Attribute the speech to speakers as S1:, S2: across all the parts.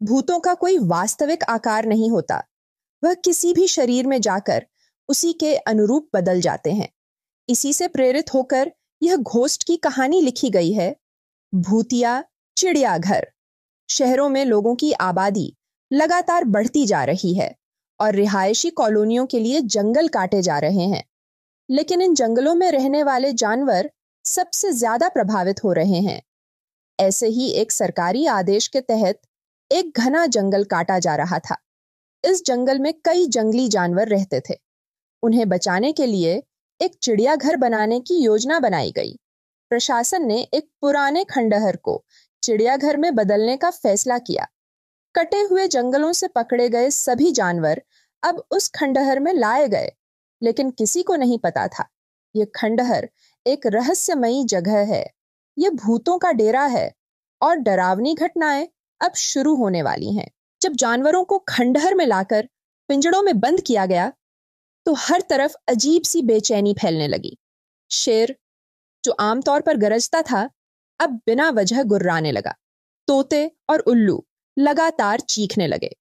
S1: भूतों का कोई वास्तविक आकार नहीं होता, वह किसी भी शरीर में जाकर उसी के अनुरूप बदल जाते हैं। इसी से प्रेरित होकर यह घोस्ट की कहानी लिखी गई है। भूतिया चिड़ियाघर। शहरों में लोगों की आबादी लगातार बढ़ती जा रही है और रिहायशी कॉलोनियों के लिए जंगल काटे जा रहे हैं। लेकिन इन जंगलों में रहने वाले जानवर सबसे ज्यादा प्रभावित हो रहे हैं। ऐसे ही एक सरकारी आदेश के तहत एक घना जंगल काटा जा रहा था। इस जंगल में कई जंगली जानवर रहते थे। उन्हें बचाने के लिए एक चिड़ियाघर बनाने की योजना बनाई गई। प्रशासन ने एक पुराने खंडहर को चिड़ियाघर में बदलने का फैसला किया। कटे हुए जंगलों से पकड़े गए सभी जानवर अब उस खंडहर में लाए गए, लेकिन किसी को नहीं पता था यह खंडहर एक रहस्यमयी जगह है। यह भूतों का डेरा है और डरावनी घटनाएं अब शुरू होने वाली हैं। जब जानवरों को खंडहर में लाकर पिंजड़ों में बंद किया गया तो हर तरफ अजीब सी बेचैनी फैलने लगी। शेर, जो आमतौर पर गरजता था, अब बिना वजह गुर्राने लगा। तोते और उल्लू लगातार चीखने लगे।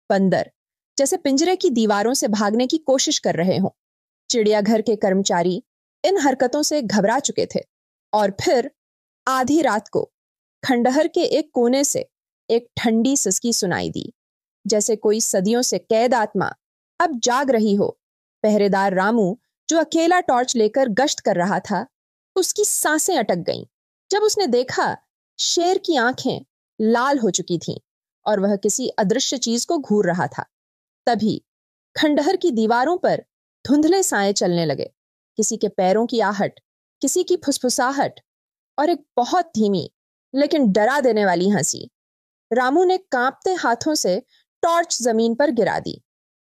S1: बंदर जैसे पिंजरे की दीवारों से भागने की कोशिश कर रहे हों। चिड़ियाघर के कर्मचारी इन हरकतों से घबरा चुके थे। और फिर आधी रात को खंडहर के एक कोने से एक ठंडी सिसकी सुनाई दी, जैसे कोई सदियों से कैद आत्मा अब जाग रही हो। पहरेदार रामू, जो अकेला टॉर्च लेकर गश्त कर रहा था, उसकी सांसें अटक गईं जब उसने देखा शेर की आंखें लाल हो चुकी थीं और वह किसी अदृश्य चीज को घूर रहा था। तभी खंडहर की दीवारों पर धुंधले साए चलने लगे। किसी के पैरों की आहट, किसी की फुसफुसाहट और एक बहुत धीमी लेकिन डरा देने वाली हंसी। रामू ने कांपते हाथों से टॉर्च जमीन पर गिरा दी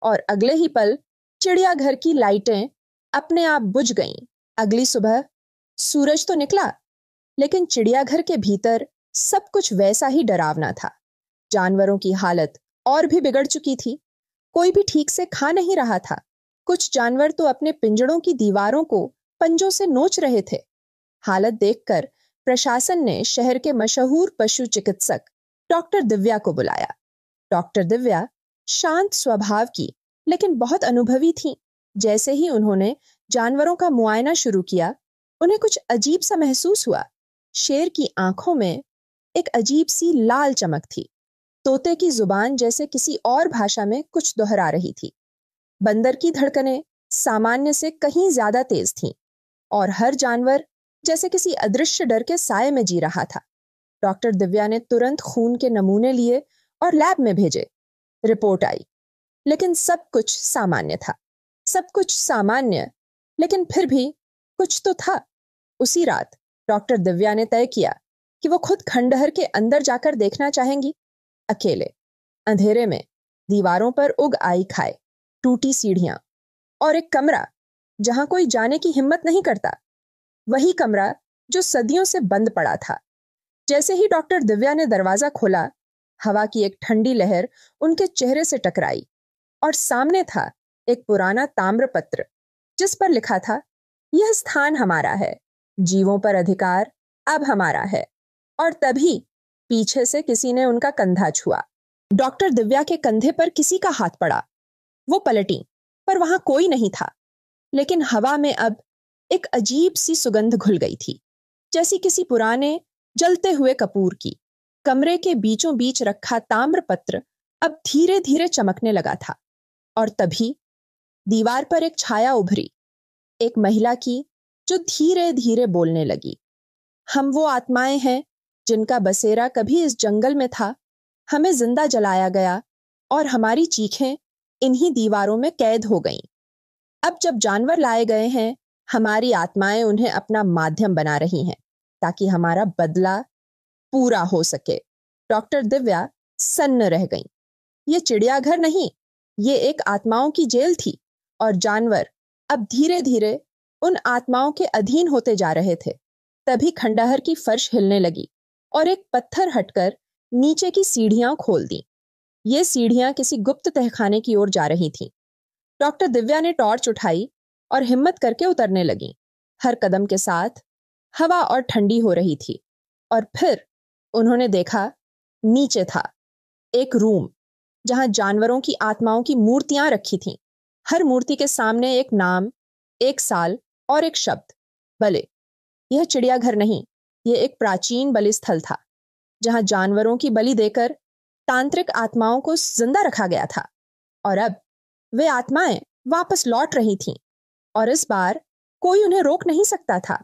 S1: और अगले ही पल चिड़ियाघर की लाइटें अपने आप बुझ गईं। अगली सुबह सूरज तो निकला, लेकिन चिड़ियाघर के भीतर सब कुछ वैसा ही डरावना था। जानवरों की हालत और भी बिगड़ चुकी थी। कोई भी ठीक से खा नहीं रहा था। कुछ जानवर तो अपने पिंजड़ों की दीवारों को पंजों से नोच रहे थे। हालत देखकर प्रशासन ने शहर के मशहूर पशु चिकित्सक डॉक्टर दिव्या को बुलाया। डॉक्टर दिव्या शांत स्वभाव की लेकिन बहुत अनुभवी थी। जैसे ही उन्होंने जानवरों का मुआयना शुरू किया, उन्हें कुछ अजीब सा महसूस हुआ। शेर की आंखों में एक अजीब सी लाल चमक थी। तोते की जुबान जैसे किसी और भाषा में कुछ दोहरा रही थी। बंदर की धड़कनें सामान्य से कहीं ज्यादा तेज थीं और हर जानवर जैसे किसी अदृश्य डर के साए में जी रहा था। डॉक्टर दिव्या ने तुरंत खून के नमूने लिए और लैब में भेजे। रिपोर्ट आई, लेकिन सब कुछ सामान्य था। सब कुछ सामान्य, लेकिन फिर भी कुछ तो था। उसी रात डॉक्टर दिव्या ने तय किया कि वो खुद खंडहर के अंदर जाकर देखना चाहेंगी। अकेले, अंधेरे में, दीवारों पर उग आई खाए, टूटी सीढ़ियां और एक कमरा जहां कोई जाने की हिम्मत नहीं करता। वही कमरा जो सदियों से बंद पड़ा था। जैसे ही डॉक्टर दिव्या ने दरवाजा खोला, हवा की एक ठंडी लहर उनके चेहरे से टकराई और सामने था एक पुराना ताम्रपत्र जिस पर लिखा था, यह स्थान हमारा है, जीवों पर अधिकार अब हमारा है। और तभी पीछे से किसी ने उनका कंधा छुआ। डॉक्टर दिव्या के कंधे पर किसी का हाथ पड़ा। वो पलटी, पर वहां कोई नहीं था। लेकिन हवा में अब एक अजीब सी सुगंध घुल गई थी, जैसी किसी पुराने जलते हुए कपूर की। कमरे के बीचों बीच रखा ताम्रपत्र अब धीरे धीरे चमकने लगा था और तभी दीवार पर एक छाया उभरी, एक महिला की, जो धीरे धीरे बोलने लगी। हम वो आत्माएं हैं जिनका बसेरा कभी इस जंगल में था। हमें जिंदा जलाया गया और हमारी चीखें इन्हीं दीवारों में कैद हो गईं। अब जब जानवर लाए गए हैं, हमारी आत्माएं उन्हें अपना माध्यम बना रही हैं ताकि हमारा बदला पूरा हो सके। डॉक्टर दिव्या सन्न रह गईं। ये चिड़ियाघर नहीं, ये एक आत्माओं की जेल थी और जानवर अब धीरे धीरे उन आत्माओं के अधीन होते जा रहे थे। तभी खंडहर की फर्श हिलने लगी और एक पत्थर हटकर नीचे की सीढ़ियां खोल दी। ये सीढ़ियां किसी गुप्त तहखाने की ओर जा रही थीं। डॉक्टर दिव्या ने टॉर्च उठाई और हिम्मत करके उतरने लगी। हर कदम के साथ हवा और ठंडी हो रही थी और फिर उन्होंने देखा, नीचे था एक रूम जहां जानवरों की आत्माओं की मूर्तियां रखी थीं। हर मूर्ति के सामने एक नाम, एक साल और एक शब्द। बले, यह चिड़ियाघर नहीं, यह एक प्राचीन बलिस्थल था जहां जानवरों की बलि देकर तांत्रिक आत्माओं को जिंदा रखा गया था। और अब वे आत्माएं वापस लौट रही थीं और इस बार कोई उन्हें रोक नहीं सकता था।